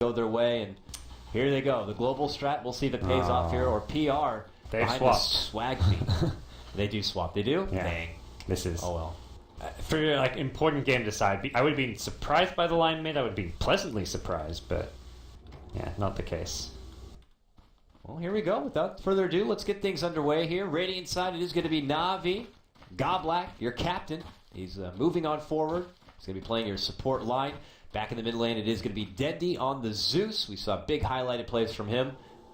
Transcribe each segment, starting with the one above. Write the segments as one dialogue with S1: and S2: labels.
S1: go their way, and here they go. The global strat, we'll see if it pays off here, or PR.
S2: They've swapped.
S1: Swag feed. They do swap. They do?
S2: Yeah.
S1: Dang.
S2: This is...
S1: Oh, well.
S2: For like important game to decide, I would have been surprised by the line mid. I would have been pleasantly surprised, but yeah, not the case.
S1: Well, here we go. Without further ado, let's get things underway here. Radiant side, it is going to be NaVi. KotLGuy, your captain. He's moving on forward. He's going to be playing your support line. Back in the mid lane, it is going to be Dendy on the Zeus. We saw big highlighted plays from him.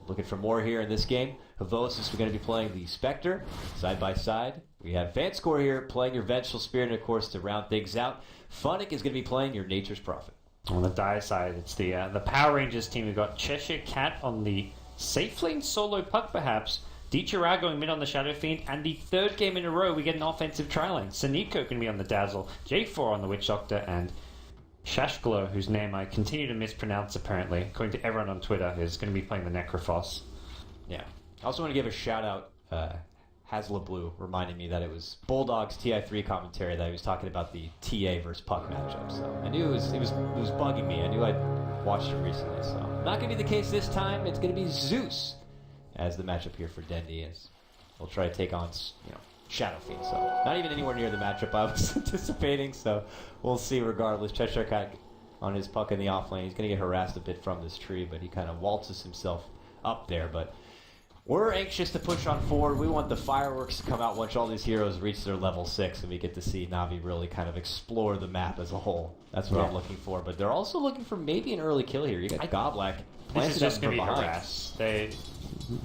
S1: Looking for more here in this game. Havos is going to be playing the Spectre, side by side. We have Vanscore here playing your Vengeful Spirit, and of course, to round things out, Funnick is going to be playing your Nature's Prophet.
S2: On the Dire side, it's the PowerRangers team. We've got Cheshire Cat on the safe lane solo puck, perhaps. Dichara going mid on the Shadow Fiend, and the third game in a row, we get an offensive tri-lane. Saniko going to be on the Dazzle, J4 on the Witch Doctor, and Shashglo, whose name I continue to mispronounce apparently, according to everyone on Twitter, is going to be playing the Necrophos.
S1: Yeah. I also want to give a shout out, Hasla Blue reminded me that it was Bulldog's TI3 commentary that he was talking about the TA versus Puck matchup. So I knew it was bugging me. I knew I'd watched it recently. So not going to be the case this time. It's going to be Zeus as the matchup here for Dendy, as we'll try to take on, Shadow Fiend. So not even anywhere near the matchup I was anticipating. So we'll see. Regardless, Cheshire Cat on his puck in the off lane. He's going to get harassed a bit from this tree, but he kind of waltzes himself up there. But we're anxious to push on forward. We want the fireworks to come out once all these heroes reach their level 6, and we get to see NaVi really kind of explore the map as a whole. That's what I'm looking for. But they're also looking for maybe an early kill here. You got KotLGuy.
S2: This is just going to be harass. They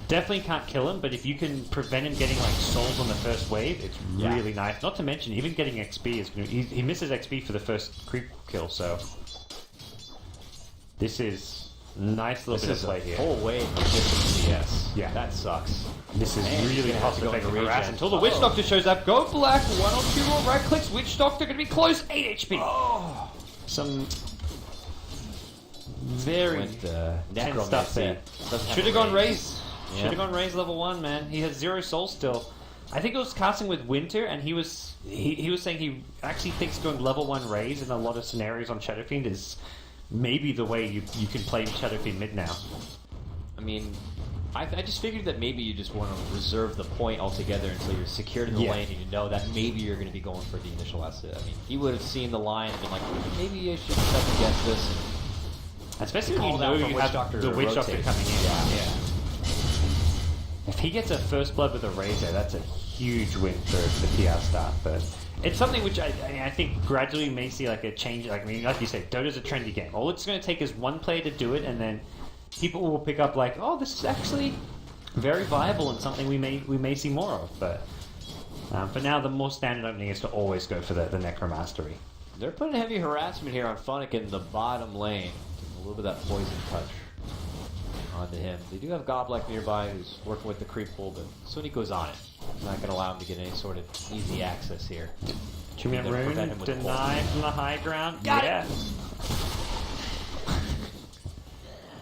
S2: definitely can't kill him, but if you can prevent him getting like souls on the first wave, it's really nice. Not to mention, even getting XP is going to... He misses XP for the first creep kill, so... This is... Nice little bit of play here.
S1: Full wave of CS.
S2: Yeah.
S1: That sucks.
S2: This is really cost effective
S1: for
S2: harass until the Witch Doctor shows up. Go black, 1 or 2 more right clicks. Witch Doctor going to be close, 8 HP.
S1: Oh.
S2: Some very tense stuff there. Should have gone Raze. Should have gone Raze level 1, man. He has 0 souls still. I think it was casting with Winter, and he was saying he actually thinks going level 1 Raze in a lot of scenarios on Shadow Fiend is maybe the way you can play Shadow Fiend mid now.
S1: I mean, I just figured that maybe you just want to reserve the point altogether until you're secured in the lane and you know that maybe you're going to be going for the initial asset. I mean, he would have seen the line and been like, maybe I should second guess this.
S2: Especially when you know you have the Witch Doctor coming in. Yeah. If he gets a first blood with a Razor, that's a huge win for the PR start, but... It's something which I think gradually may see like a change. Like you said, Dota's a trendy game. All it's going to take is one player to do it, and then people will pick up like, oh, this is actually very viable and something we may see more of. But for now, the more standard opening is to always go for the Necromastery.
S1: They're putting heavy harassment here on Funnick in the bottom lane. A little bit of that poison touch onto him. They do have KotLGuy nearby who's working with the creep pool, but Suniko's on it. It's not going to allow him to get any sort of easy access here.
S2: 2-minute rune, denied from the high ground. Got it!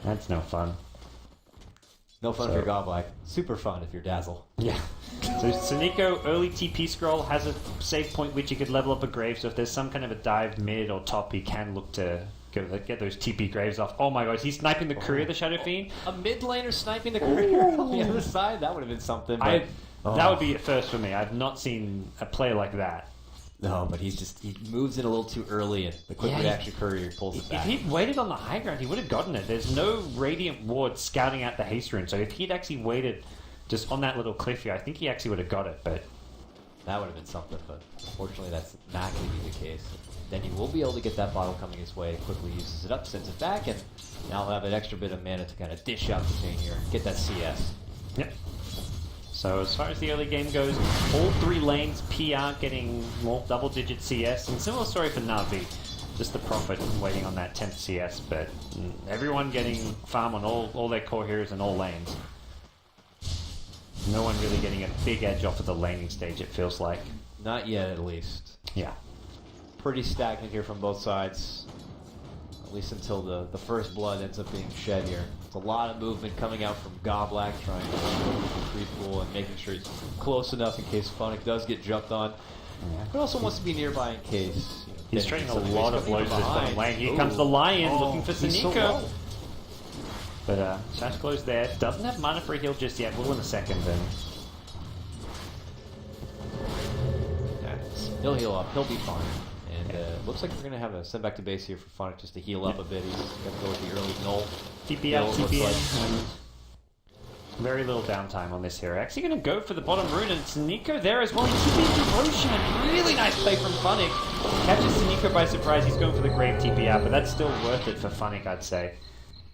S2: That's no fun.
S1: No fun for KotLGuy. Super fun if you're Dazzle.
S2: Yeah. So Suniko, early TP scroll, has a save point which he could level up a grave, so if there's some kind of a dive mid or top, he can look to get those TP graves off. Oh my god, he's sniping the courier, the Shadow Fiend.
S1: A mid laner sniping the courier on the other side? That would have been something. But
S2: that would be a first for me. I've not seen a play like that.
S1: No, but he moves in a little too early, and the quick reaction courier pulls it back.
S2: If he'd waited on the high ground, he would have gotten it. There's no Radiant Ward scouting out the haste rune, so if he'd actually waited just on that little cliff here, I think he actually would have got it, but...
S1: That would have been something, but unfortunately that's not going to be the case. Then he will be able to get that bottle coming his way, quickly uses it up, sends it back, and now he'll have an extra bit of mana to kind of dish out the chain here, get that CS.
S2: Yep. So as far as the early game goes, all 3 lanes, PR getting more double-digit CS, and similar story for NaVi. Just the Prophet waiting on that 10th CS, but everyone getting farm on all their core heroes in all lanes. No one really getting a big edge off of the laning stage, it feels like.
S1: Not yet, at least.
S2: Yeah.
S1: Pretty stagnant here from both sides. At least until the first blood ends up being shed here. It's a lot of movement coming out from KotLGuy, trying to go for the creep pool and making sure he's close enough in case Funnick does get jumped on. Yeah. But also wants to be nearby in case.
S2: He's trading a lot of blows this bottom lane. Here comes the Lion looking for Suniko. But Shash Glow's there. Doesn't have mana for a heal just yet. Will in a second. And
S1: he'll heal up. He'll be fine. And looks like we're going to have a send back to base here for Funnick just to heal up a bit. He's going to go with the early null.
S2: TP out, TP in. Very little downtime on this hero. Actually going to go for the bottom rune, and it's Nico there as well. He TP's to Roshan. Really nice play from Funnick. Catches Nico by surprise. He's going for the Grave TP out, but that's still worth it for Funnick, I'd say.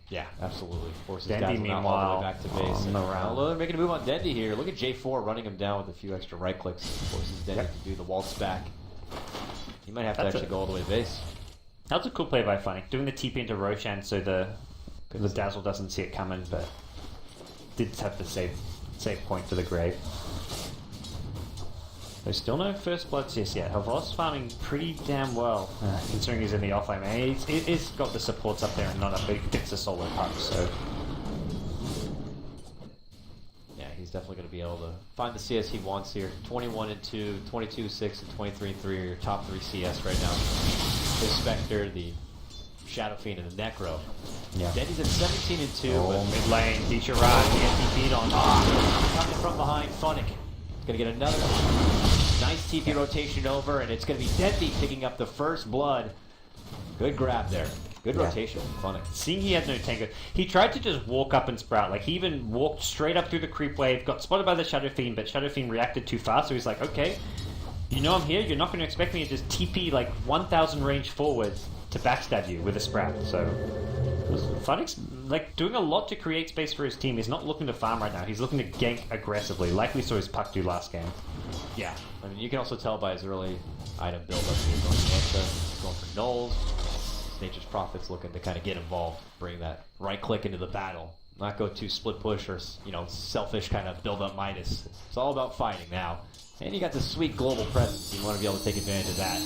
S1: Yeah, absolutely. Forces
S2: Dendy,
S1: meanwhile, all the way back to base.
S2: On the round.
S1: Although they're making a move on Dendy here. Look at J4 running him down with a few extra right clicks. Forces Dendy to do the waltz back. He might have to actually go all the way to base.
S2: That's a cool play by Funnick. Doing the TP into Roshan so the Dazzle doesn't see it coming, but did have to save point for the Grave. There's still no first blood sis yet. Havos farming pretty damn well, considering he's in the offlane. Man, he's got the supports up there and not up, but he gets a solo puck, so...
S1: Yeah, he's definitely going to be able to find the CS he wants here. 21 and 2, 22 6, and 23 and 3 are your top 3 CS right now. The Spectre, the Shadow Fiend, and the Necro.
S2: Yeah.
S1: Denny's at 17 and 2.
S2: Oh, mid lane, Disha Rod, he gets TP'd on.
S1: Coming from behind, Funnick. Gonna get another nice TP rotation over, and it's gonna be Denby picking up the first blood. Good grab there. Good rotation. Funnick.
S2: Seeing he had no tango, he tried to just walk up and sprout. Like, he even walked straight up through the creep wave, got spotted by the Shadow Fiend, but Shadow Fiend reacted too fast, so he's like, okay, you know I'm here, you're not going to expect me to just TP like 1,000 range forward to backstab you with a sprout. So Funnick's like doing a lot to create space for his team. He's not looking to farm right now. He's looking to gank aggressively, like we saw his puck do last game.
S1: Yeah, I mean, you can also tell by his early item build-up. He's going for Manta, he's going for Knolls. Nature's Prophet's looking to kind of get involved, bring that right click into the battle. Not go too split push or, you know, selfish kind of build-up Midas. It's all about fighting now. And you got this sweet global presence. You want to be able to take advantage of that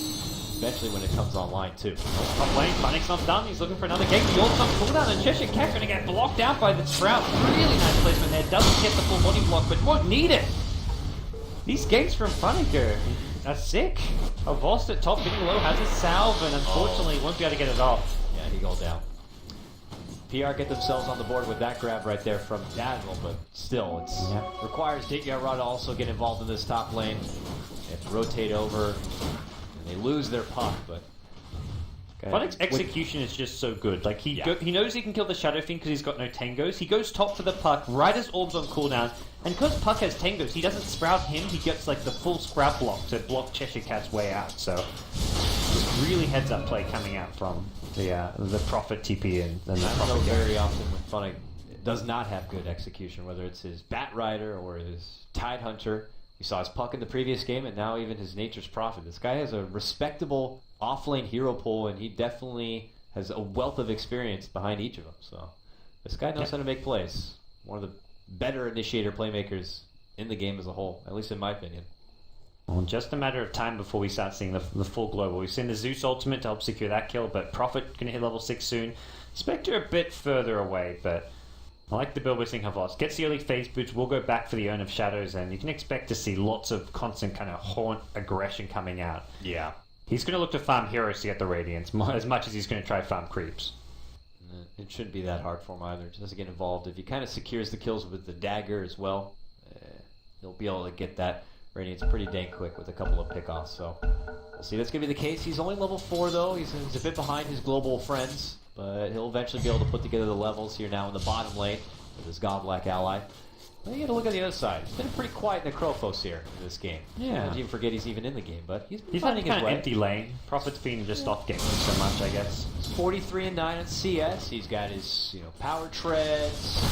S1: eventually when it comes online, too.
S2: Top lane, Funnick's not done. He's looking for another gank. The ult's on cooldown, and Cheshire Cat going to get blocked out by the Sprout. Really nice placement there. Doesn't get the full body block, but won't need it. These ganks from Funnick are sick. Avost at top, getting low, has a salve, and unfortunately won't be able to get it off.
S1: Yeah, he goes down. PR get themselves on the board with that grab right there from Dazzle, but still, it requires Dityara to also get involved in this top lane. They have to rotate over, and they lose their puck, but...
S2: Funnick's execution is just so good. Like, he knows he can kill the Shadow Fiend because he's got no tangos. He goes top for the puck right as Orb's on cooldown, and because Puck has tangos, he doesn't sprout him, he gets like the full sprout block to block Cheshire Cat's way out. So, really heads up play coming out from the Prophet TP and the Prophet.
S1: Very often when Funnick does not have good execution, whether it's his Bat Rider or his Tide Hunter. We saw his Puck in the previous game, and now even his Nature's Prophet. This guy has a respectable off-lane hero pool, and he definitely has a wealth of experience behind each of them. So this guy knows how to make plays. One of the better initiator playmakers in the game as a whole, at least in my opinion.
S2: Well, just a matter of time before we start seeing the full global. We've seen the Zeus ultimate to help secure that kill, but Prophet going to hit level 6 soon. Spectre a bit further away, but I like the build we're seeing Havos. Gets the early phase boots, we'll go back for the Urn of Shadows, and you can expect to see lots of constant kind of haunt aggression coming out.
S1: Yeah.
S2: He's going to look to farm heroes to get the Radiance, as much as he's going to try to farm creeps.
S1: It shouldn't be that hard for him either. Just to get involved. If he kind of secures the kills with the dagger as well, he'll be able to get that Radiance pretty dang quick with a couple of pickoffs. So we'll see. That's going to be the case. He's only level 4 though. He's a bit behind his global friends, but he'll eventually be able to put together the levels here now in the bottom lane with his Godlike ally. Well, you got to look at the other side. It's been pretty quiet in the Krophos here in this game.
S2: Yeah.
S1: You forget he's even in the game, but he's
S2: had
S1: finding
S2: kind
S1: his
S2: of
S1: way.
S2: empty lane. Prophet's been just off gaming so much, I guess.
S1: 43 and 9 on CS. He's got his power treads,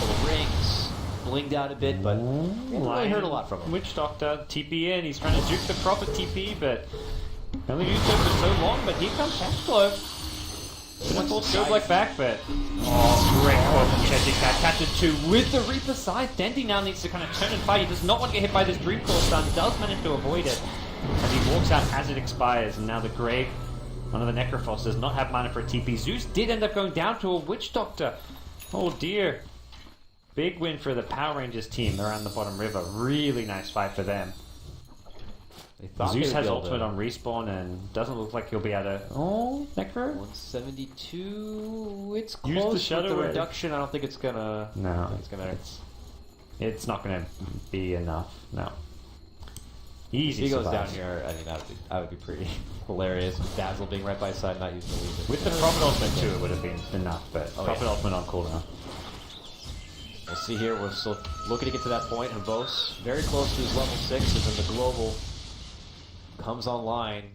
S1: little rings, blinged out a bit, but didn't really heard a lot from him.
S2: Witch Doctor, TP in. He's trying to juke the Prophet TP, but only used it for so long. But here comes Hashflow. Didn't full skill like back, but great call from Cheshire Cat. Catches 2 with the Reaper side. Dendy now needs to kind of turn and fight. He does not want to get hit by this Dream Core stun. Does manage to avoid it as he walks out as it expires. And now the Grave, one of the Necrophos, does not have mana for a TP. Zeus did end up going down to a Witch Doctor. Oh dear. Big win for the Power Rangers team around the bottom river. Really nice fight for them.
S1: They thought
S2: Zeus
S1: they would
S2: has
S1: be able
S2: ultimate
S1: to-
S2: on respawn and doesn't look like he'll be able to... Oh, Necro?
S1: 172. It's
S2: Use the
S1: close with
S2: Shadow
S1: the
S2: Wave.
S1: reduction. I don't think it's gonna.
S2: No.
S1: I don't think it's gonna.
S2: It's not going to be enough. No. Easy
S1: If he goes
S2: survives.
S1: down here, I mean, that would be pretty hilarious. Dazzle being right by his side, not using the lead.
S2: With the Prophet Ultimate too, it would have been enough, but Prophet Ultimate on cooldown.
S1: We'll see here. We're still looking to get to that point. Havos very close to his level 6, and then the global comes online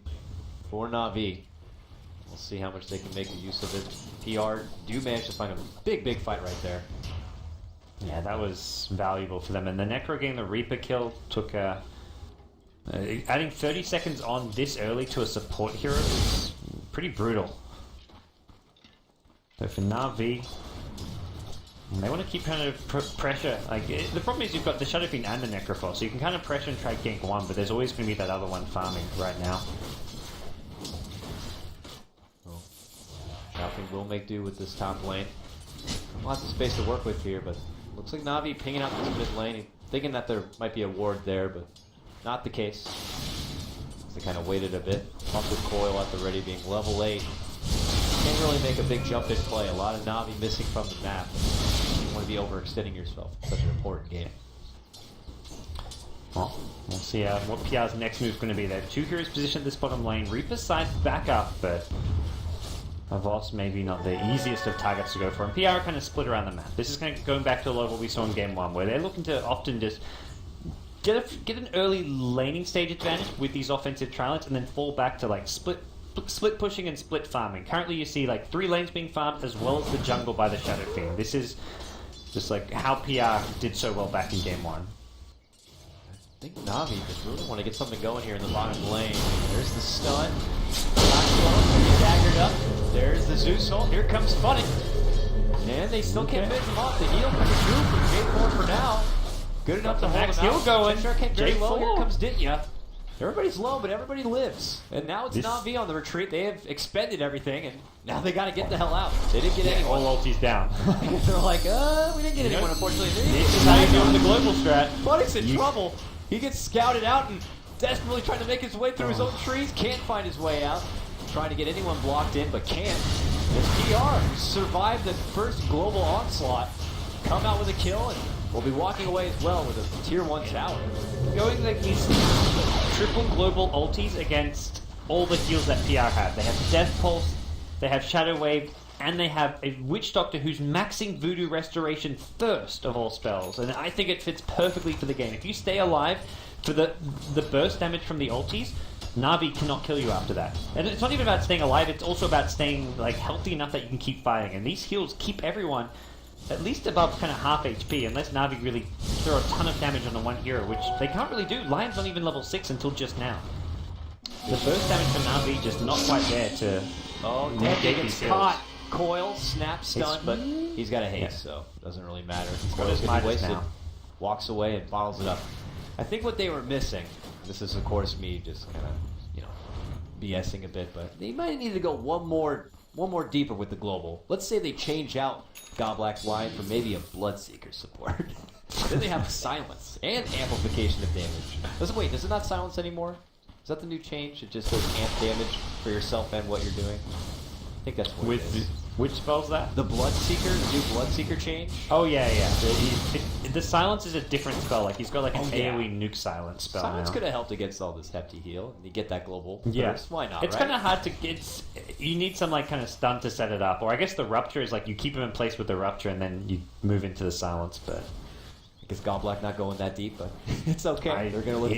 S1: for NaVi. We'll see how much they can make use of it. PR do manage to find a big fight right there.
S2: Yeah, that was valuable for them. And the Necro getting the Reaper kill took adding 30 seconds on this early to a support hero is pretty brutal. So for NaVi, they want to keep kind of pressure. Like the problem is you've got the Shadow Fiend and the Necrophos, so you can kind of pressure and try to gank one, but there's always going to be that other one farming right now.
S1: Well, Shopping will make do with this top lane. Lots of space to work with here, but looks like NaVi pinging out this mid lane, thinking that there might be a ward there, but not the case. They kind of waited a bit. Pump with Coil at the ready, being level 8. Can't really make a big jump in play. A lot of NaVi missing from the map. You don't want to be overextending yourself in such an important game.
S2: Well, we'll see what PR's next move is going to be. They have two heroes positioned at this bottom lane. Reaper's side back up, but Avos maybe not the easiest of targets to go for. And PR kind of split around the map. This is kind of going back to the level we saw in Game 1, where they're looking to often just get an early laning stage advantage with these offensive trialents and then fall back to like split pushing and split farming. Currently you see like 3 lanes being farmed as well as the jungle by the Shadow Fiend. This is just like how PR did so well back in Game 1.
S1: I think NaVi just really want to get something going here in the bottom lane. There's the stun. Not close. Daggered up. There's the Zeus ult. Here comes Funny. And they still can't finish him off. The heal coming through from J4 for now. Good enough to hold him out.
S2: Heal going.
S1: Very low.
S2: J4.
S1: Here comes Ditya. Everybody's low, but everybody lives. And now it's NaVi on the retreat. They have expended everything, and now they got to get the hell out. They didn't get anyone.
S2: All ultis down.
S1: They're like, we didn't get anyone, unfortunately.
S2: This is how you do in the global strat.
S1: Funny's in trouble. He gets scouted out and desperately trying to make his way through his own trees. Can't find his way out. Trying to get anyone blocked in, but can't. It's PR who survived the first global onslaught. Come out with a kill, and will be walking away as well with a tier 1 tower.
S2: Going like these triple global ultis against all the heals that PR have. They have Death Pulse, they have Shadow Wave, and they have a Witch Doctor who's maxing Voodoo Restoration first of all spells. And I think it fits perfectly for the game. If you stay alive for the burst damage from the ultis, NaVi cannot kill you after that. And it's not even about staying alive, it's also about staying like healthy enough that you can keep fighting. And these heals keep everyone at least above kind of half HP, unless NaVi really throw a ton of damage on the one hero, which they can't really do. Lion's not even level 6 until just now. The burst damage for NaVi just not quite there to
S1: He gets caught. Coil, snap, stun, but he's got a haste, so it doesn't really matter. Coil's gonna be wasted. Walks away and bottles it up. I think what they were missing, this is of course me just kind of, BSing a bit, but they might need to go one more deeper with the global. Let's say they change out Goblak's line for maybe a Bloodseeker support. Then they have silence and amplification of damage. Does it not silence anymore? Is that the new change? It just does amp damage for yourself and what you're doing? I think that's what it is.
S2: Which spell's that?
S1: The Bloodseeker, the new Bloodseeker change?
S2: Oh, yeah. The silence is a different spell. Like, he's got like an AoE nuke silence spell
S1: Silence
S2: now.
S1: could have helped against all this hefty heal, and you get that global
S2: Yes.
S1: Why not,
S2: It's
S1: right?
S2: kind of hard to get... You need some like kind of stun to set it up. Or I guess the Rupture is like you keep him in place with the Rupture and then you move into the silence, but...
S1: I guess Goblak not going that deep, but it's okay. They're going to live.
S2: He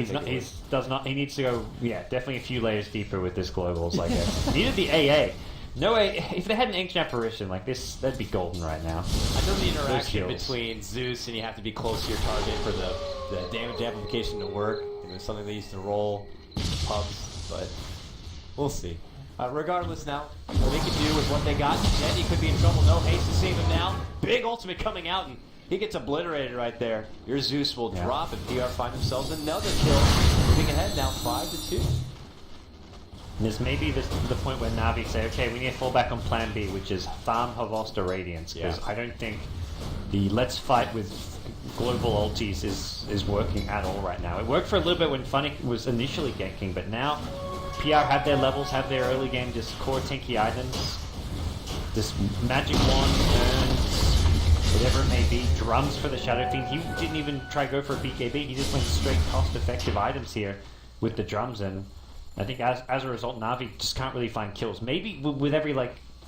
S2: needs to go, definitely a few layers deeper with this globals, like it. Needed the AA. No way, if they had an Ancient Apparition like this, that'd be golden right now.
S1: I know the interaction between Zeus and you have to be close to your target for the damage amplification to work. It was something they used to roll pubs, but we'll see. Regardless now, what they can do with what they got. Teddy could be in trouble. No haste to save him now. Big ultimate coming out, and he gets obliterated right there. Your Zeus will drop, and PR find themselves another kill. Moving ahead now, 5-2.
S2: This may be the point where Navi say, okay, we need to fall back on plan B, which is farm Havosta Radiance, because I don't think the let's fight with global ultis is working at all right now. It worked for a little bit when Funnick was initially ganking, but now PR have their levels, have their early game, just core tanky items, just magic wand, turns, whatever it may be, drums for the Shadow Fiend. He didn't even try to go for a BKB, he just went straight cost-effective items here with the drums, and I think as a result, Navi just can't really find kills. Maybe with every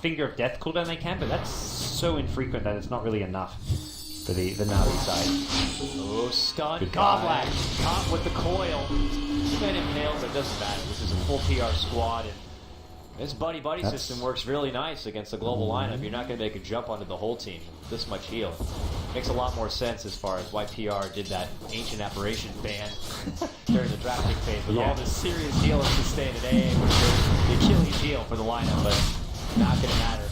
S2: finger of death cooldown they can, but that's so infrequent that it's not really enough for the Navi side.
S1: Oh, stun. KotLGuy caught with the coil. He's been impaled, but it doesn't matter. This is a full PR squad, and this buddy system works really nice against the global lineup. You're not going to make a jump onto the whole team with this much heal. Makes a lot more sense as far as why PR did that Ancient Apparition ban during the drafting phase with all this serious heal and sustain at AA, which is the Achilles heel for the lineup, but not going to matter.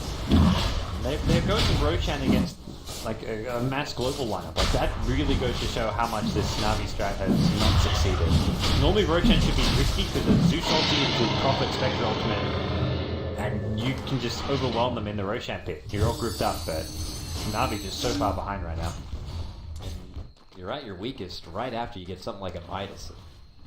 S2: They're going to Roshan against a mass global lineup. That really goes to show how much this Navi strat has not succeeded. Normally Roshan should be risky because the Zeus ulti is the Prophet Spectre ultimate, and you can just overwhelm them in the Roshan pit. You're all grouped up, but Navi just so far behind right now.
S1: You're right, you're weakest right after you get something like a Midas.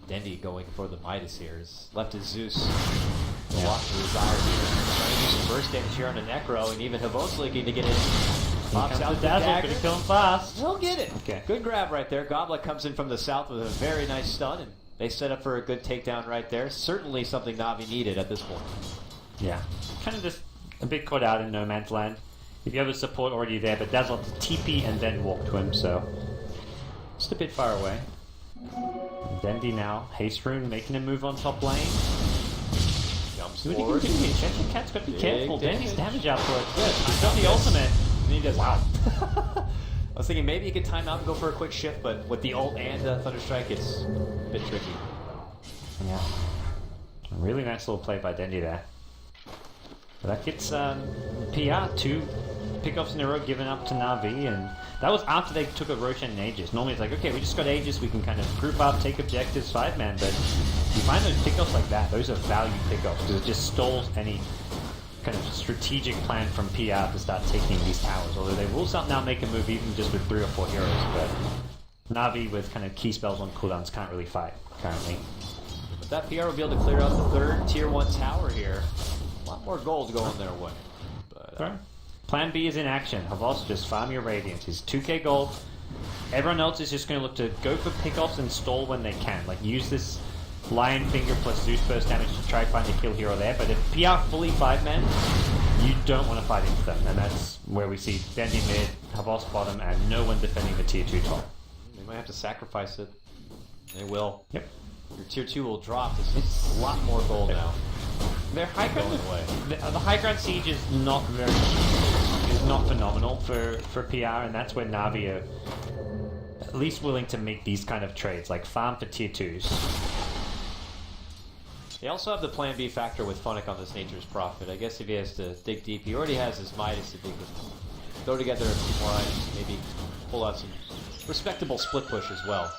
S1: Dendy going for the Midas here is left his Zeus to walk the desire here. Trying to do some burst damage here on the Necro, and even Havos looking to get in. Pops out the dagger.
S2: Gonna kill him fast.
S1: He'll get it.
S2: Okay.
S1: Good grab right there. Goblet comes in from the south with a very nice stun, and they set up for a good takedown right there. Certainly something Navi needed at this point.
S2: Yeah. Kind of just a bit caught out in no man's land. If you have a support already there, but Dazzle had to TP and then walk to him, so just a bit far away. Dendy now, Haste Rune making a move on top lane.
S1: Jumps
S2: What
S1: forward.
S2: are you doing? Check your cat's got to be careful. Dendy's damage output.
S1: Good.
S2: He's got the ultimate.
S1: And he does wow. I was thinking maybe he could time out and go for a quick shift, but with the ult and Thunderstrike, it's a bit tricky.
S2: Yeah. A really nice little play by Dendy there. But that gets PR 2 pickoffs in a row given up to Navi, and that was after they took a Roshan and Aegis. Normally it's like, okay, we just got Aegis, we can kind of group up, take objectives, 5-man, but you find those pickoffs like that, those are value pickoffs, because it just stalls any kind of strategic plan from PR to start taking these towers, although they will now make a move even just with 3 or 4 heroes, but Navi with kind of key spells on cooldowns can't really fight currently.
S1: But that PR will be able to clear out the 3rd tier 1 tower here. A lot more gold going their way. But,
S2: Plan B is in action. Havos, just farm your Radiance. He's 2k gold. Everyone else is just going to look to go for pickoffs and stall when they can. Use this Lion Finger plus Zeus burst damage to try to find a kill hero there. But if PR fully 5-man, you don't want to fight into them. And that's where we see Dendy mid, Havos bottom, and no one defending the tier 2 top.
S1: They might have to sacrifice it. They will.
S2: Yep.
S1: Your tier 2 will drop. This is a lot more gold now.
S2: Their high ground, the high ground siege is not phenomenal for PR, and that's where Navi are at least willing to make these kind of trades, like farm for tier 2s.
S1: They also have the plan B factor with Funnick on this Nature's Prophet. I guess if he has to dig deep, he already has his Midas to dig with. Throw together a few more items, maybe pull out some respectable split push as well.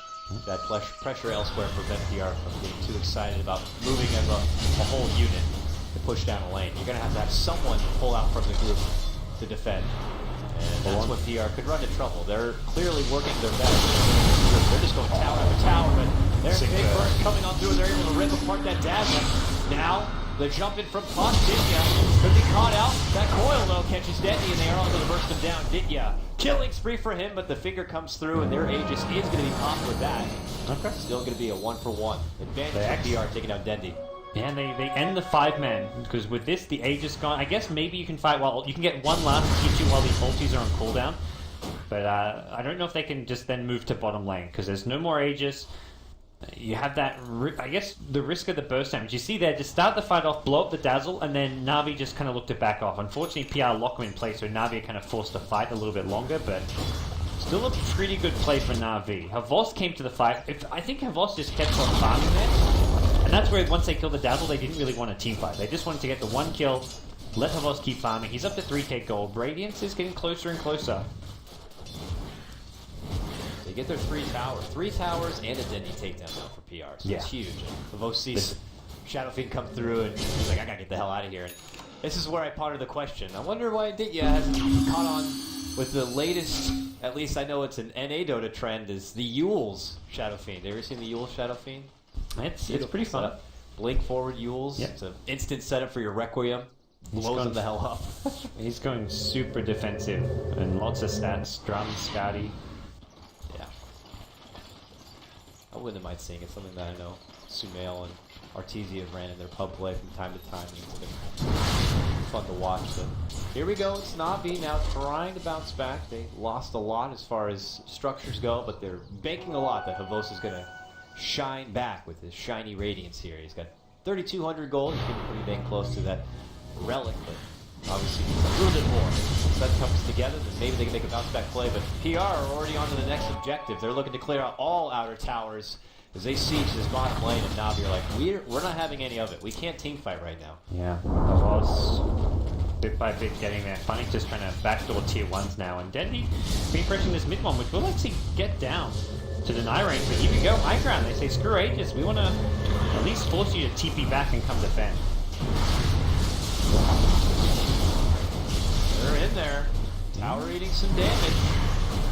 S1: That pressure elsewhere prevent PR from getting too excited about moving as a whole unit to push down a lane. You're going to have someone pull out from the group to defend. And that's when PR could run into trouble. They're clearly working their best. They're just going tower after tower, but there's a big burst coming on through, and they're able to rip apart that Dazzle. Now, the jump in from Puck, Ditya could be caught out. That coil, though, catches Dendy, and they are all going to burst him down. Ditya, killing spree for him, but the finger comes through, and their Aegis is going to be popped with that.
S2: Okay.
S1: Still going to be a 1-for-1 advantage for PR taking out Dendy.
S2: Yeah, and they end the 5-man, because with this, the Aegis gone. I guess maybe you can fight while you can get one last tier 2 while these ultis are on cooldown. But I don't know if they can just then move to bottom lane, because there's no more Aegis. You have that, I guess, the risk of the burst damage. You see there, just start the fight off, blow up the Dazzle, and then Navi just kind of looked to back off. Unfortunately, PR lock him in place, so Navi are kind of forced to fight a little bit longer, but still a pretty good play for Navi. Havos came to the fight. I think Havos just kept on farming there, and that's where once they killed the Dazzle, they didn't really want a team fight. They just wanted to get the one kill, let Havos keep farming. He's up to 3k gold. Radiance is getting closer and closer.
S1: They get their 3 towers. 3 towers and a Dendy takedown now for PR. So it's huge. Havos sees Shadow Fiend come through, and he's like, I gotta get the hell out of here. And this is where I ponder the question. I wonder why Ditya hasn't caught on with the latest at least I know it's an NA Dota trend, is the Yule's Shadow Fiend. Ever seen the Yule's Shadow Fiend?
S2: It's pretty fun.
S1: Setup. Blink forward Yule's.
S2: Yep.
S1: It's an instant setup for your Requiem. Blows him the hell up.
S2: He's going super defensive and lots of stats. Drum, Scotty.
S1: Yeah. I wouldn't mind seeing it. Something that I know Sumail and Artesia have ran in their pub play from time to time. And it's been fun to watch. But here we go. It's NaVi now trying to bounce back. They lost a lot as far as structures go, but they're banking a lot that Havos is going to shine back with his shiny radiance here. He's got 3,200 gold. He's getting pretty dang close to that relic, but obviously needs a little bit more. If that comes together, then maybe they can make a bounce back play. But PR are already on to the next objective. They're looking to clear out all outer towers as they siege this bottom lane, and NaVi are like, we're not having any of it. We can't team fight right now.
S2: Yeah, Havos bit by bit getting there. Funny just trying to backdoor tier 1s now, and Dendy being pressuring this mid one, which will actually get down to deny range. But here we go, high ground. They say, screw Aegis. We want to at least force you to TP back and come defend.
S1: They're in there. Tower eating some damage.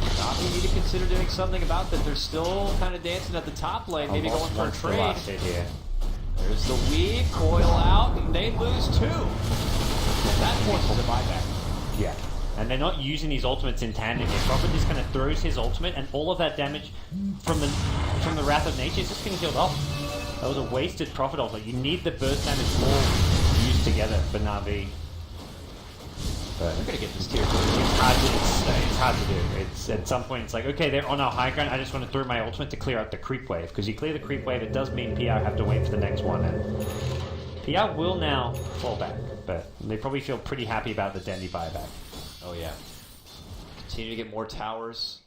S1: NaVi need to consider doing something about that. They're still kind of dancing at the top lane, maybe going for a trade. There's the weave, coil out, and they lose 2. And that forces a buyback.
S2: Yeah. And they're not using these ultimates in tandem yet. Prophet just kind of throws his ultimate, and all of that damage from the Wrath of Nature is just getting killed off. That was a wasted Prophet ultimate. You need the burst damage all used together for NaVi.
S1: They're going to get this tier 2.
S2: It's hard to do. It's at some point it's like, okay, they're on our high ground. I just want to throw my ultimate to clear out the creep wave, because you clear the creep wave, it does mean PR have to wait for the next one, and PR will now fall back, but they probably feel pretty happy about the Dendy buyback.
S1: Oh yeah. Continue to get more towers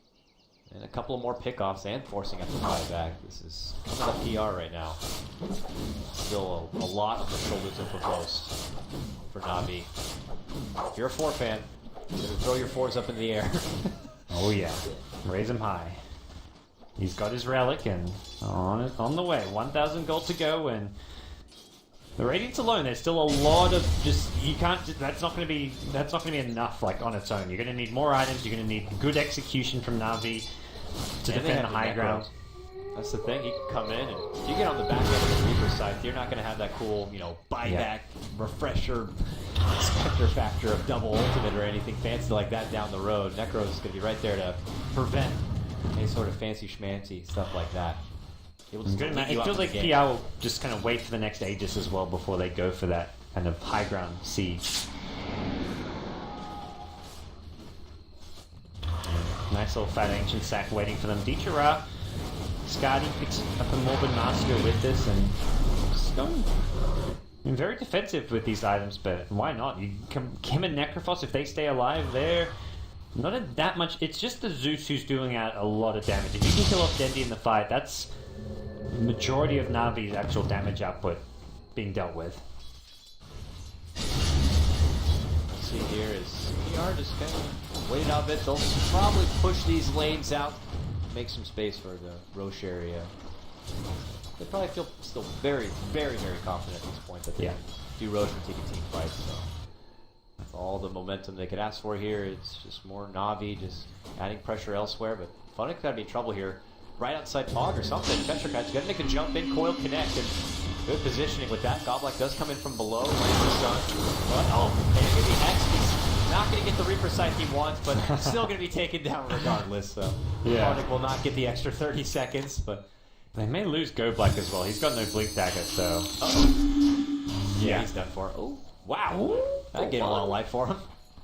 S1: and a couple of more pickoffs and forcing up the buyback. This is coming up PR right now. Still a lot on the shoulders of Havos for NaVi. If you're a 4 fan, you're going to throw your 4s up in the air.
S2: Oh yeah, raise him high. He's got his relic and on the way. 1,000 gold to go, and the Radiance alone, there's still a lot of just, you can't, that's not going to be enough like on its own. You're going to need more items. You're going to need good execution from NaVi to defend the high ground.
S1: That's the thing. He can come in, and if you get on the back end of the Reaper side, you're not going to have that cool, buyback, refresher, Spectre factor of double ultimate or anything fancy like that down the road. Necros is going to be right there to prevent any sort of fancy schmancy stuff like that. It
S2: feels like PR will just kind of wait for the next Aegis as well before they go for that kind of high ground siege. Nice little fat ancient sack waiting for them. Dichara, Skadi picks up a Morbid Master with this, and just going very defensive with these items, but why not? Kim and Necrophos, if they stay alive, they're not that much. It's just the Zeus who's doing out a lot of damage. If you can kill off Dendy in the fight, that's the majority of Navi's actual damage output being dealt with.
S1: Let's see here is PR just kind of wait out a bit. They'll probably push these lanes out, make some space for the Roche area. They probably feel still very, very, very confident at this point that they can do Roche and take a team fight. So that's all the momentum they could ask for here. It's just more NaVi just adding pressure elsewhere, but Funnick's got to be in trouble here. Right outside Pog or something. Petrokite's got to make a jump in, coil connect, and good positioning with that. Godblack does come in from below, lands the stun. But, maybe Hex, he's not going to get the Reaper sight he wants, but still going to be taken down regardless. So Funnick will not get the extra 30 seconds, but
S2: they may lose Godblack as well. He's got no blink dagger, so
S1: yeah, he's done for. Oh, wow. That gave a lot of life for him.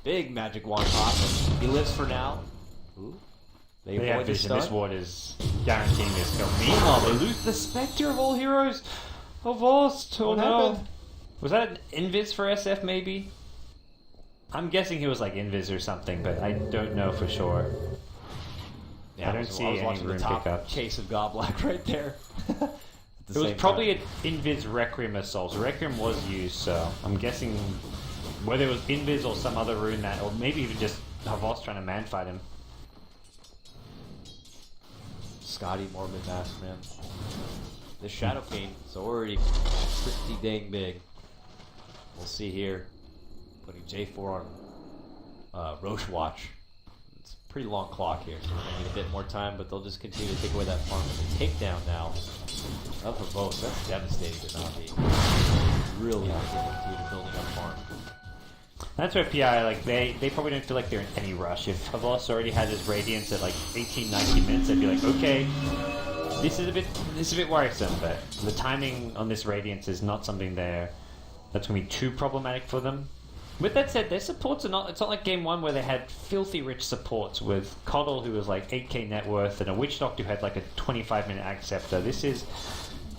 S1: Big magic wand pop. He lives for now. Ooh. They
S2: have vision. This ward is guaranteeing this kill. Meanwhile, they lose the Spectre of all heroes. Avast. Oh no. Was that an Invis for SF maybe? I'm guessing he was like Invis or something, but I don't know for sure.
S1: Yeah, I don't see any room pickup. Chase of Godblack right there.
S2: It was probably an Invis Requiem Assault. Requiem was used, so I'm guessing whether it was Invis or some other rune that, or maybe even just Havos trying to man fight him.
S1: Scotty Morbid Mask, man. This Shadow Fiend is already pretty dang big. We'll see here. Putting J4 on Roche Watch. It's pretty long clock here, so we're going to need a bit more time, but they'll just continue to take away that farm. The takedown now of Havos, that's devastating to NaVi. Really continue to building up farm.
S2: That's where PI, like, they probably don't feel like they're in any rush. If Havos already had his Radiance at like 18, 19 minutes, they'd be like, okay, this is a bit worrisome, but the timing on this Radiance is not something that's going to be too problematic for them. With that said, their supports are not, it's not like game 1 where they had filthy rich supports with KotL, who was like 8k net worth, and a Witch Doctor who had like a 25-minute Acceptor. This is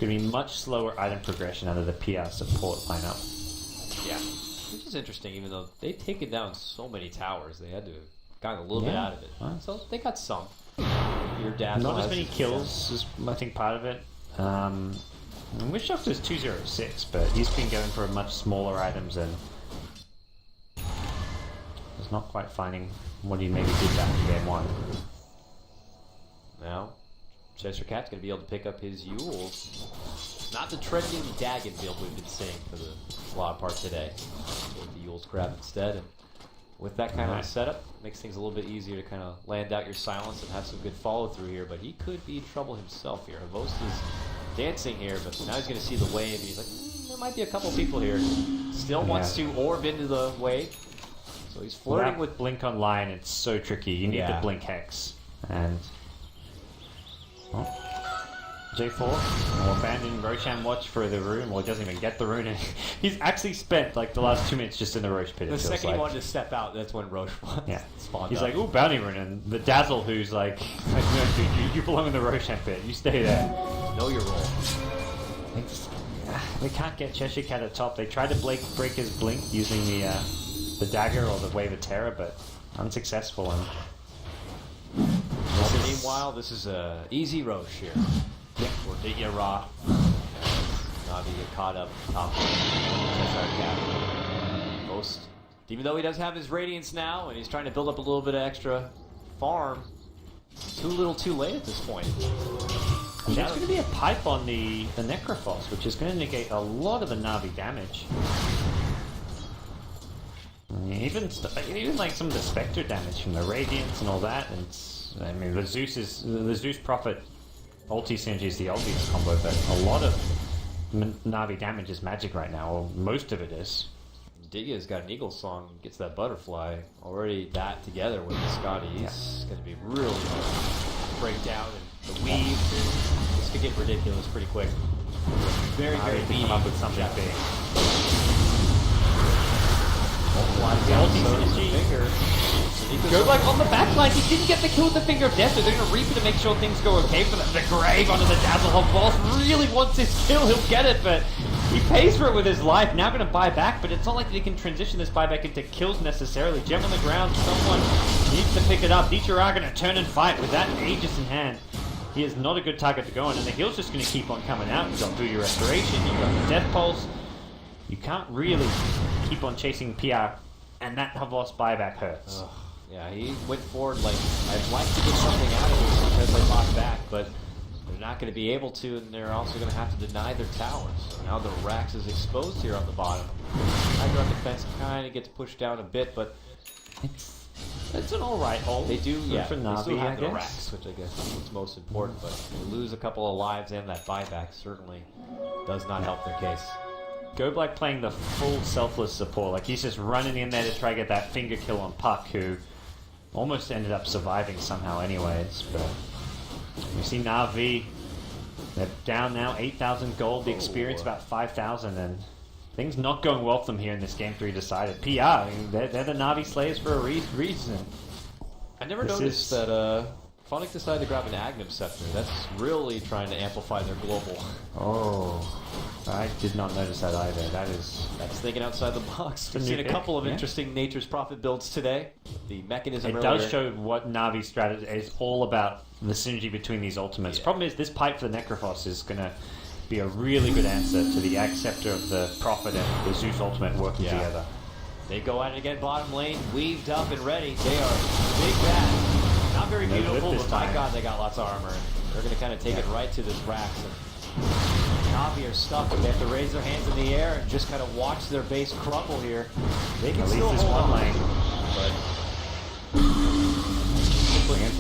S2: going to be much slower item progression out of the PR support lineup.
S1: Yeah. Which is interesting, even though they've taken down so many towers, they had to got a little bit out of it. So they got some. Your dad
S2: not as many kills is, I think, part of it. Witch Doctor's 206, but he's been going for much smaller items and is not quite finding what he maybe did back in game 1.
S1: Now, Cheshire Cat's going to be able to pick up his Yules. Not the trending Dagon build we've been seeing for the slot part today. With the Yules grab instead. And with that kind of a setup, makes things a little bit easier to kind of land out your silence and have some good follow through here. But he could be in trouble himself here. Havos is dancing here, but now he's going to see the wave. He's like, there might be a couple people here. Still wants to orb into the wave. So he's flirting with
S2: Blink online. It's so tricky. You need the Blink Hex. And J4 will abandon Roshan Watch for the rune, or he doesn't even get the rune. And he's actually spent like the last 2 minutes just in the Roche pit.
S1: The second he wanted to step out, that's when Roche spawned
S2: He's
S1: up.
S2: like, ooh, bounty rune, and the Dazzle, who's like, no, dude, you belong in the Roshan pit. You stay there.
S1: Know your role.
S2: They can't get Cheshire Cat at top. They tried to break his blink using the dagger or the Wave of Terror, but unsuccessful. And
S1: meanwhile, this is a easy Roche here. Or Digya Ra. NaVi get caught up top. Cheshire Cat. Most, even though he does have his Radiance now, and he's trying to build up a little bit of extra farm, too little too late at this point.
S2: And there's going to be a pipe on the Necrophos, which is going to negate a lot of the NaVi damage. Even like some of the Spectre damage from the Radiance and all that. And I mean, the Zeus Prophet ulti synergy is the obvious combo, but a lot of NaVi damage is magic right now, or most of it is.
S1: Digya's got an Eagle Song, gets that butterfly. Already that together with the Scotty, he's going to be really break down and the weave. This could get ridiculous pretty quick. Very meaty.
S2: Come up with something big.
S1: Go like on the backline, he didn't get the kill with the Finger of Death, so they're going to reap it to make sure things go okay for them. The Grave onto the Dazzle. Boss really wants his kill, he'll get it, but he pays for it with his life. Now going to buy back, but it's not like they can transition this buyback into kills necessarily. Gem on the ground, someone needs to pick it up. Vincere going to turn and fight with that Aegis in hand. He is not a good target to go on, and the heal's just going to keep on coming out. You've got Voodoo Restoration, you've got the Death Pulse. You can't really keep on chasing PR, and that Havos buyback hurts. Yeah, he went forward like, I'd like to get something out of this because they bought back, but they're not going to be able to, and they're also going to have to deny their towers. So now the Rax is exposed here on the bottom. Hydra defense kind of gets pushed down a bit, but
S2: it's an alright hold.
S1: They do,
S2: for NaVi,
S1: they still have the Rax, which I guess is what's most important, but they lose a couple of lives, and that buyback certainly does not help their case.
S2: KotLGuy playing the full selfless support, like he's just running in there to try to get that finger kill on Puck, who almost ended up surviving somehow anyways, but we see NaVi, they're down now, 8,000 gold, the experience about 5,000, and things not going well for them here in this Game 3 decided. PR, I mean, they're the NaVi Slayers for a reason.
S1: I never noticed that Phonic decided to grab an Agnum Scepter. That's really trying to amplify their global.
S2: Oh, I did not notice that either. That's
S1: thinking outside the box. We've seen a couple of interesting Nature's Prophet builds today. The mechanism
S2: It does show what Navi's strategy is all about, the synergy between these ultimates. Problem is, this pipe for the Necrophos is going to be a really good answer to the Acceptor of the Prophet and the Zeus ultimate working together.
S1: They go at it again, bottom lane, weaved up and ready. They are big bad. Not very beautiful, but my god, they got lots of armor. They're going to kind of take it right to this Rax. NaVi are stuck. They have to raise their hands in the air and just kind of watch their base crumble here. They can still hold on.
S2: Lane.
S1: But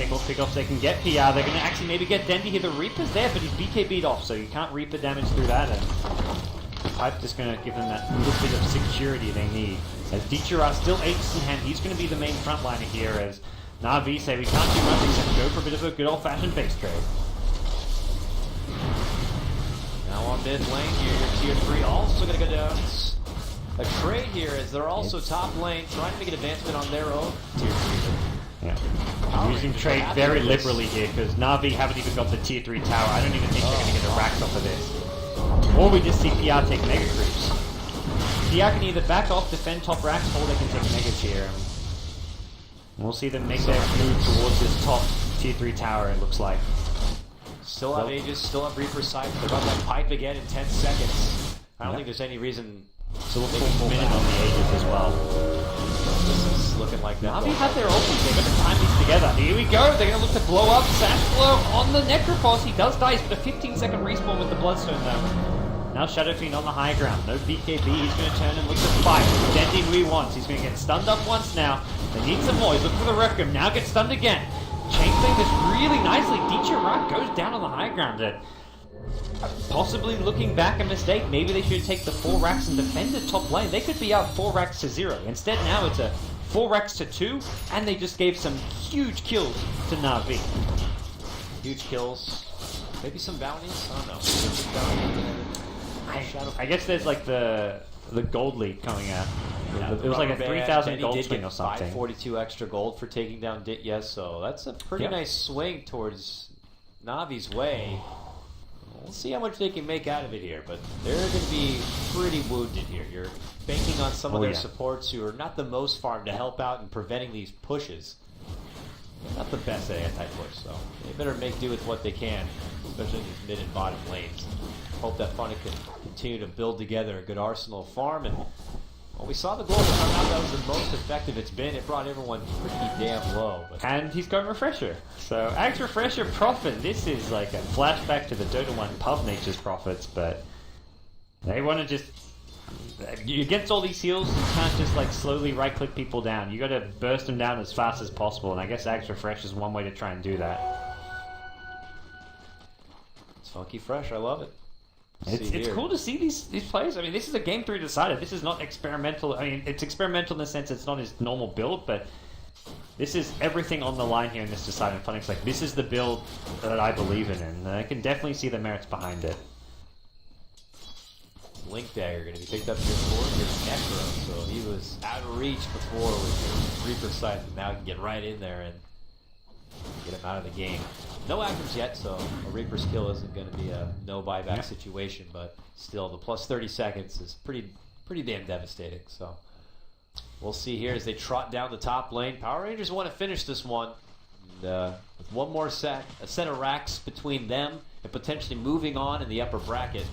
S2: take what pickoffs they can get. PR, they're going to actually maybe get Dendy here. The Reaper's there, but he's BKB'd off, so you can't Reaper damage through that. And Pipe just going to give them that little bit of security they need. As Vincere still aces in hand, he's going to be the main frontliner here. As NaVi say we can't do much except go for a bit of a good old-fashioned base trade.
S1: Now on mid lane here, tier 3 also going to go down. A trade here as they're also top lane trying to make an advancement on their own tier 3.
S2: Yeah. Using trade very liberally here because NaVi haven't even got the tier 3 tower. I don't even think they're going to get the racks off of this. Or we just see PR take mega creeps. PR can either back off, defend top racks, or they can take megas here. We'll see them make their move towards this top tier 3 tower, it looks like.
S1: Still have Aegis, still have Reaper sight. They're about to pipe again in 10 seconds. I don't think there's any reason.
S2: Still a full minute on the Aegis as well.
S1: This is looking like that.
S2: NaVi have their ulti. They're going to time these together. Here we go. They're going to look to blow up Sash Blow on the Necrophos. He does die, but a 15-second respawn with the Bloodstone though. Now Shadow Fiend on the high ground. No BKB. He's going to turn and look to fight. Dendy who he wants. He's going to get stunned up once now. They need some more. He's looking for the Requiem. Now gets stunned again. Chainflame this really nicely. Vincere goes down on the high ground. Possibly looking back a mistake. Maybe they should take the 4 racks and defend the top lane. They could be out 4 racks to 0. Instead now it's a 4 racks to 2. And they just gave some huge kills to NaVi.
S1: Huge kills. Maybe some bounties? I don't know.
S2: I guess there's like the gold lead coming out.
S1: Yeah,
S2: it was like a 3,000 gold swing or something.
S1: 542 extra gold for taking down Dit, yes, so that's a pretty nice swing towards Navi's way. We'll see how much they can make out of it here, but they're going to be pretty wounded here. You're banking on some of their supports who are not the most farmed to help out in preventing these pushes. They're not the best at anti-push, so they better make do with what they can, especially in these mid and bottom lanes. Hope that Funny can continue to build together a good arsenal of farm, and well, we saw the global come out. That was the most effective it's been. It brought everyone pretty damn low. But
S2: and he's got Refresher. So, Axe Refresher Prophet. This is like a flashback to the Dota 1 pub Nature's Prophets, but they want to just... Against all these heals, you can't just like slowly right-click people down. You got to burst them down as fast as possible, and I guess Axe Refresh is one way to try and do that.
S1: It's funky fresh. I love it.
S2: It's cool to see these players. I mean, this is a game 3 decided. This is not experimental. I mean, it's experimental in the sense it's not his normal build, but this is everything on the line here in this decided. Funny's like, this is the build that I believe in, and I can definitely see the merits behind it.
S1: Link Dagger going to be picked up here for Necro, so he was out of reach before with Reaper Sight, but now he can get right in there and get him out of the game. No actors yet, so a Reaper's kill isn't going to be a no buyback situation, but still the plus 30 seconds is pretty damn devastating. So we'll see here as they trot down the top lane. PowerRangers want to finish this one. And, with one more set, a set of racks between them and potentially moving on in the upper bracket,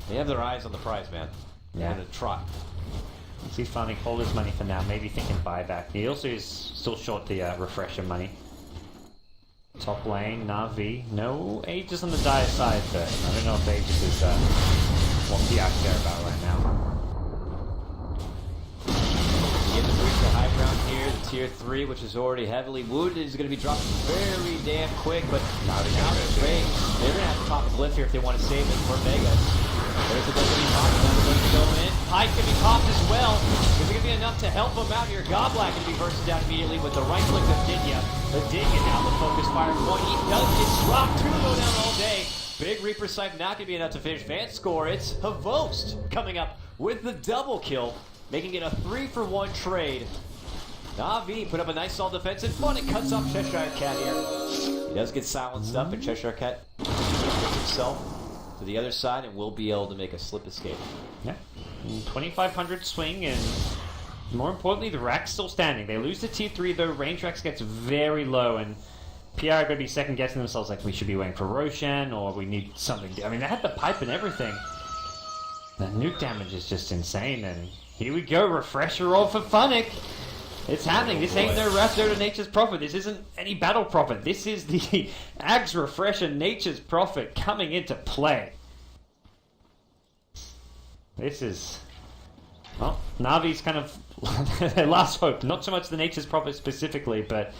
S1: they have their eyes on the prize, man. They're going to trot.
S2: See Funny hold his money for now, maybe thinking buyback. He also is still short the Refresher money. Top lane, NaVi. No Aegis on the dire side, but I don't know if Aegis is what PR care about right now.
S1: Get the breach to high ground here. The tier 3, which is already heavily wounded, is going to be dropped very damn quick, but now they're going to have to pop a glyph here if they want to save it for Vegas. There's the Dota popped. That's going to go in. Pike can be popped as well. Is it going to be enough to help him out here? Godblack can be bursted down immediately with the right click of Dinya. The Dinya now the focus fire point. He does get dropped. 2 go down all day. Big Reaper Sight not going to be enough to finish Vance score. It's Havost coming up with the double kill, making it a 3-for-1 trade. NaVi put up a nice solid defense, and Funny cuts off Cheshire Cat here. He does get silenced up, and Cheshire Cat gets himself to the other side and will be able to make a slip escape.
S2: Yeah. 2,500 swing, and more importantly, the rack's still standing. They lose the tier 3, though. Range racks gets very low, and PR are going to be second guessing themselves like we should be waiting for Roshan, or we need something. I mean, they had the pipe and everything. The nuke damage is just insane, and here we go. Refresher roll for Funnick. It's happening. This ain't no Dota Nature's Prophet. This isn't any Battle Prophet. This is the Ags Refresher Nature's Prophet coming into play. This is... Well, NaVi's kind of their last hope. Not so much the Nature's Prophet specifically, but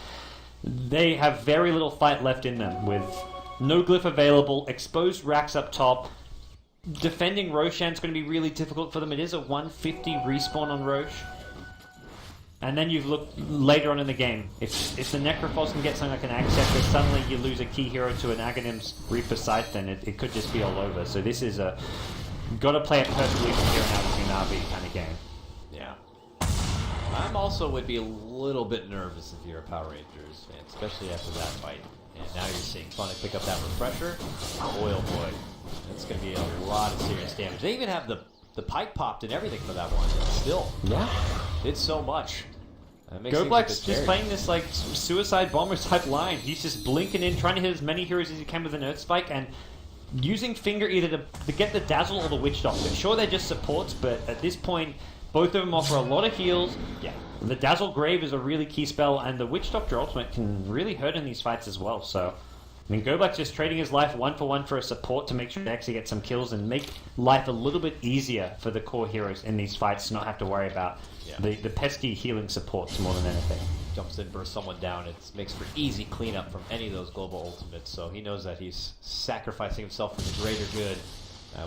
S2: they have very little fight left in them, with no glyph available, exposed racks up top. Defending Roshan's going to be really difficult for them. It is a 150 respawn on Rosh. And then you've looked later on in the game. If the Necrophos can get something like an Ag Scepter, suddenly you lose a key hero to an Aghanim's Reaper Scythe, then it could just be all over. So this is a gotta play it perfectly from here on out with NaVi kind of game.
S1: Yeah. I'm also would be a little bit nervous if you're a Power Rangers fan, especially after that fight. And now you're seeing Funny pick up that refresher. Boy, oh boy. That's going to be a lot of serious damage. They even have the pike popped and everything for that one. Still.
S2: Yeah.
S1: Did so much.
S2: GoBlack's just playing this like suicide bomber type line. He's just blinking in, trying to hit as many heroes as he can with an Earth Spike, and using Finger either to get the Dazzle or the Witch Doctor. Sure, they're just supports, but at this point, both of them offer a lot of heals. Yeah. The Dazzle Grave is a really key spell, and the Witch Doctor ultimate can really hurt in these fights as well. So, I mean, GoBlack's just trading his life 1-for-1 for a support to make sure they actually get some kills and make life a little bit easier for the core heroes in these fights to not have to worry about the pesky healing supports more than anything.
S1: Jumps in, bursts someone down. It makes for easy cleanup from any of those global ultimates. So he knows that he's sacrificing himself for the greater good.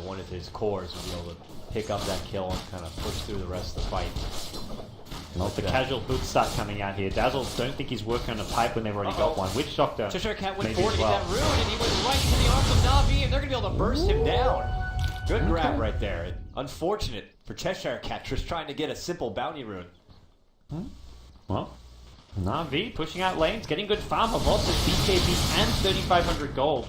S1: One of his cores will be able to pick up that kill and kind of push through the rest of the fight.
S2: Well, the casual boots start coming out here. Dazzle don't think he's working on a pipe when they've already got one. Witch Doctor.
S1: Cheshire Cat went forward to get that rune, and he went right into the arms of NaVi, and they're going to be able to burst him down. Good grab right there. And unfortunate for Cheshire Cat just trying to get a simple bounty rune.
S2: Well, NaVi pushing out lanes, getting good farm of lots of BKB and 3,500 gold.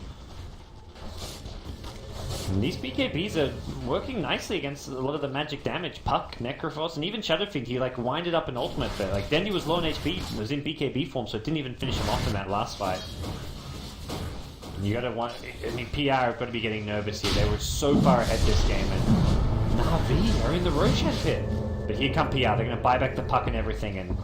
S2: And these BKBs are working nicely against a lot of the magic damage. Puck, Necrophos, and even Shadowfiend. He like winded up an ultimate there. Like Dendy was low on HP, was in BKB form, so it didn't even finish him off in that last fight. And you gotta want. I mean, PR have got to be getting nervous here. They were so far ahead this game, and NaVi are in the Roshan pit. But here come PR. They're gonna buy back the puck and everything and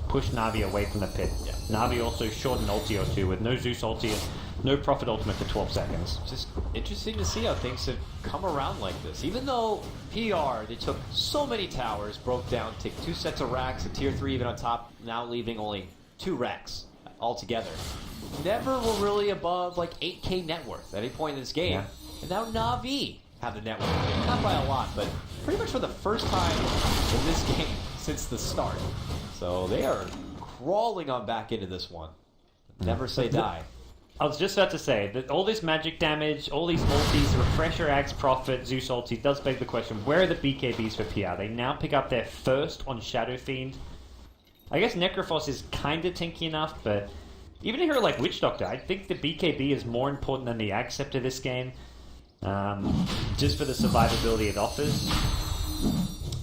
S2: push NaVi away from the pit. Yeah. NaVi also short an ulti or two with no Zeus ulti. No Prophet ultimate for 12 seconds.
S1: Just interesting to see how things have come around like this. Even though PR, they took so many towers, broke down, take 2 sets of racks, a tier 3 even on top, now leaving only 2 racks altogether. Never were really above like 8k net worth at any point in this game. Yeah. And now NaVi have the net worth. Not by a lot, but pretty much for the first time in this game since the start. So they are crawling on back into this one. Never say die.
S2: I was just about to say that all this magic damage, all these ultis, Refresher, Axe, Prophet, Zeus ulti, does beg the question, where are the BKBs for PR? They now pick up their first on Shadowfiend. I guess Necrophos is kind of tanky enough, but even a hero like Witch Doctor, I think the BKB is more important than the Ag Scepter this game, just for the survivability it offers.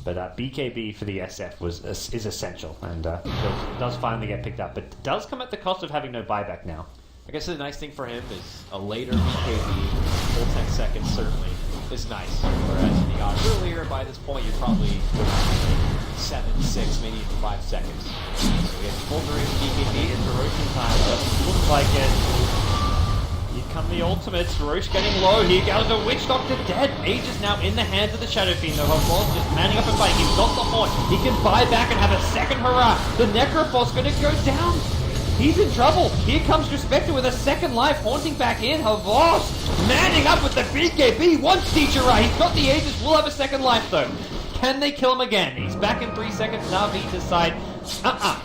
S2: But BKB for the SF is essential, and does finally get picked up, but does come at the cost of having no buyback now.
S1: I guess the nice thing for him is a later BKB, full 10 seconds certainly, is nice. Whereas if you got earlier, by this point, you're probably 7, 6, maybe even 5 seconds. So we have full duration BKB
S2: into Roshan time. Looks like it. Here come the ultimates. Rosh getting low. Here goes the Witch Doctor dead. Mage is now in the hands of the Shadowfiend. The Havoc just manning up and fighting. He's got the horn. He can buy back and have a second hurrah. The Necrophos going to go down. He's in trouble. Here comes Respector with a second life, haunting back in. Havos manning up with the BKB. Once teacher right. He's got the Aegis. Will have a second life though. Can they kill him again? He's back in 3 seconds. NaVi decide,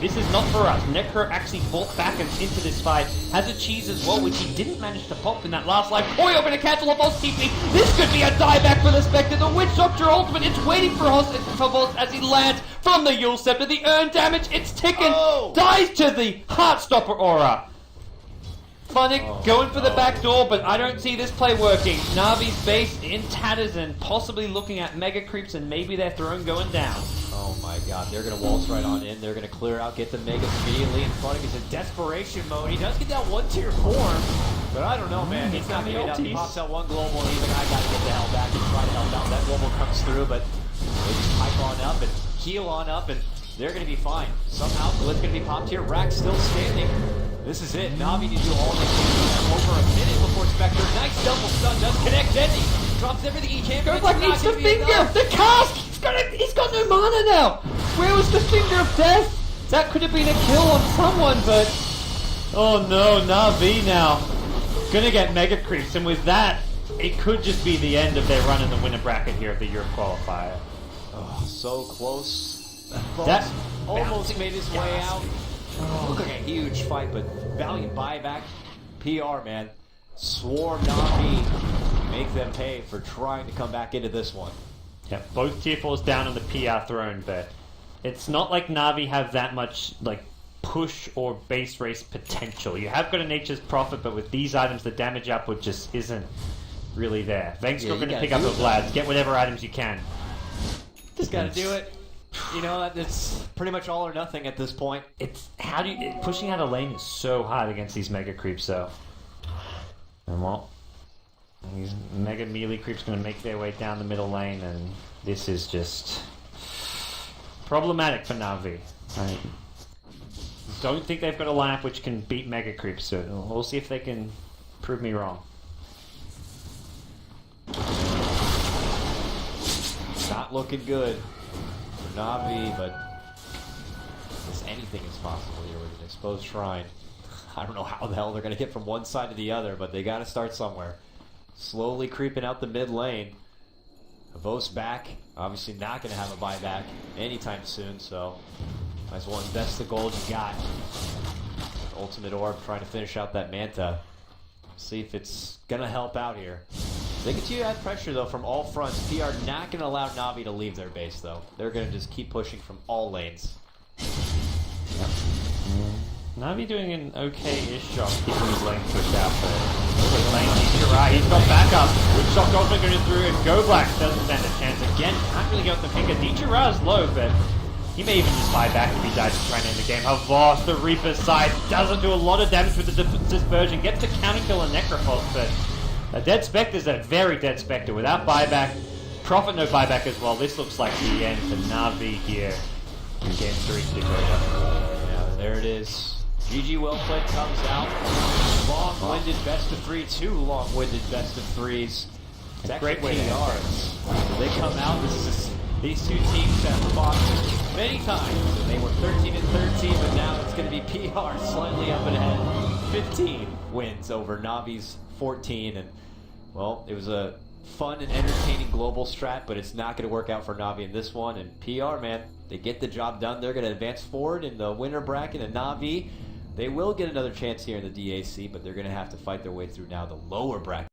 S2: this is not for us. Necro actually fought back and into this fight. Has a cheese as well, which he didn't manage to pop in that last life. Koyo going to cancel a Voss TP. This could be a dieback for the Spectre. The Witch Doctor ultimate. It's waiting for Voss as he lands from the Yule Scepter. The earn damage, it's ticking. Dies to the Heartstopper aura. Funnick going for the back door, but I don't see this play working. NaVi's base in tatters and possibly looking at mega creeps and maybe their throne going down.
S1: Oh my god, they're going to waltz right on in. They're going to clear out, get the megas immediately in front of him. He's in desperation mode. He does get that 1-tier form, but I don't know, man. He's not made up. He pops out one global and he's like, I got to get the hell back and try to help out. That global comes through, but they just pipe on up and heal on up, and they're going to be fine. Somehow, Blitz going to be popped here. Rack still standing. This is it. NaVi need to do all they can. Over a minute before Spectre. Nice double stun. Does connect. Dendy drops everything he can.
S2: GoBlack needs the finger. The cast. He's got no mana now. Where was the finger of death? That could have been a kill on someone, but Oh no, NaVi now. Gonna get mega creeps, and with that, it could just be the end of their run in the winner bracket here of the Europe qualifier.
S1: Oh, so close.
S2: That
S1: almost made his way out. Oh, looked like a huge fight, but valiant buyback. PR, man. Swarm NaVi. Make them pay for trying to come back into this one.
S2: Yeah, both tier 4s down on the PR throne, but it's not like NaVi have that much like push or base race potential. You have got a Nature's Prophet, but with these items, the damage output just isn't really there. Venk's going to pick up the Vlads, get whatever items you can.
S1: Just got to do it. You know, it's pretty much all or nothing at this point.
S2: It's pushing out a lane is so hard against these mega creeps, though. And well, these mega melee creeps going to make their way down the middle lane, and this is just problematic for NaVi. I don't think they've got a lineup which can beat mega creeps, so we'll see if they can prove me wrong.
S1: Not looking good for NaVi, but I guess anything is possible here with an exposed shrine. I don't know how the hell they're going to get from one side to the other, but they got to start somewhere. Slowly creeping out the mid lane. Avos back. Obviously not going to have a buyback anytime soon, so might as well invest the gold you got. Ultimate Orb trying to finish out that Manta. See if it's going to help out here. They continue to add pressure, though, from all fronts. PR not going to allow NaVi to leave their base, though. They're going to just keep pushing from all lanes.
S2: Yep. NaVi doing an okay-ish job keeping his lane pushed out, but lane he's got backup. Good shot also going through, and Go Black doesn't stand a chance again. Can't really get the finger. Nichira's low, but he may even just buy back if he dies to try and end the game. Havas, the Reaper's side, doesn't do a lot of damage with the dispersion. Gets the counter kill and Necrophos, but a dead Spectre's a very dead Spectre. Without buyback, Prophet no buyback as well. This looks like the end for NaVi here in game 3 to Dakota.
S1: Yeah, there it is. GG well played comes out. Long-winded best of 3, 2 long-winded best of 3s. It's
S2: a great way to
S1: PRs. They come out. These two teams have fought many times. And they were 13 and 13, but now it's going to be PR slightly up and ahead. 15 wins over NaVi's 14, and well, it was a fun and entertaining global strat, but it's not going to work out for NaVi in this one. And PR, man, they get the job done. They're going to advance forward in the winner bracket, and NaVi, they will get another chance here in the DAC, but they're going to have to fight their way through now the lower bracket.